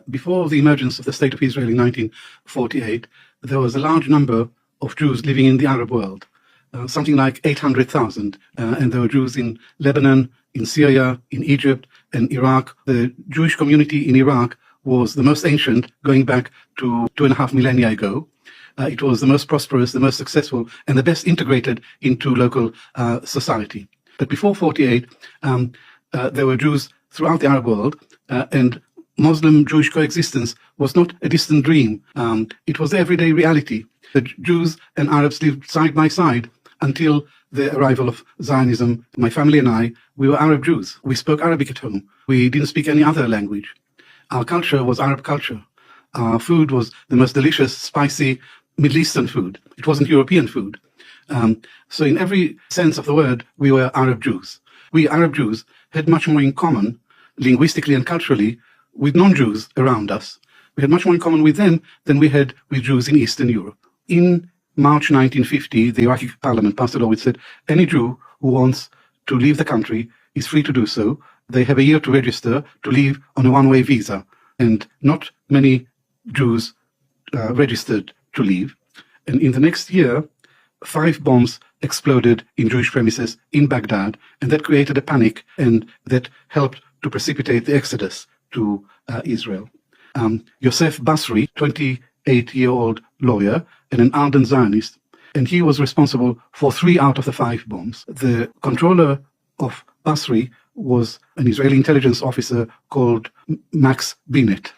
Before the emergence of the State of Israel in 1948, there was a large number of Jews living in the Arab world, something like 800,000. And there were Jews in Lebanon, in Syria, in Egypt, and Iraq. The Jewish community in Iraq was the most ancient, going back to 2.5 millennia ago. It was the most prosperous, the most successful, and the best integrated into local society. But before 48, there were Jews throughout the Arab world, and Muslim-Jewish coexistence was not a distant dream. It was everyday reality. The Jews and Arabs lived side by side until the arrival of Zionism. My family and I, we were Arab Jews. We spoke Arabic at home. We didn't speak any other language. Our culture was Arab culture. Our food was the most delicious, spicy Middle Eastern food. It wasn't European food. So in every sense of the word, we were Arab Jews. We Arab Jews had much more in common, linguistically and culturally, with non-Jews around us. We had much more in common with them than we had with Jews in Eastern Europe. In March 1950, the Iraqi parliament passed a law which said any Jew who wants to leave the country is free to do so. They have a year to register to leave on a one-way visa. And not many Jews registered to leave. And in the next year, 5 bombs exploded in Jewish premises in Baghdad, and that created a panic, and that helped to precipitate the exodus to Israel. Yosef Basri, 28-year-old lawyer and an ardent Zionist, and he was responsible for 3 out of the 5 bombs. The controller of Basri was an Israeli intelligence officer called Max Binet.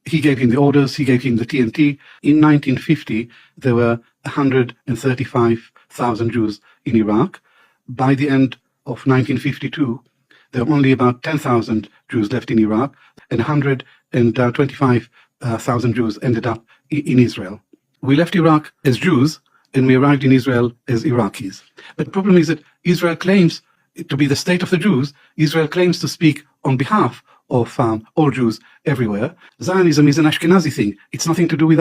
He gave him the orders, he gave him the TNT. In 1950, there were 135,000 Jews in Iraq. By the end of 1952, there were only about 10,000 Jews left in Iraq, and 125,000 Jews ended up in Israel. We left Iraq as Jews, and we arrived in Israel as Iraqis. But the problem is that Israel claims to be the state of the Jews. Israel claims to speak on behalf of all Jews everywhere. Zionism is an Ashkenazi thing. It's nothing to do with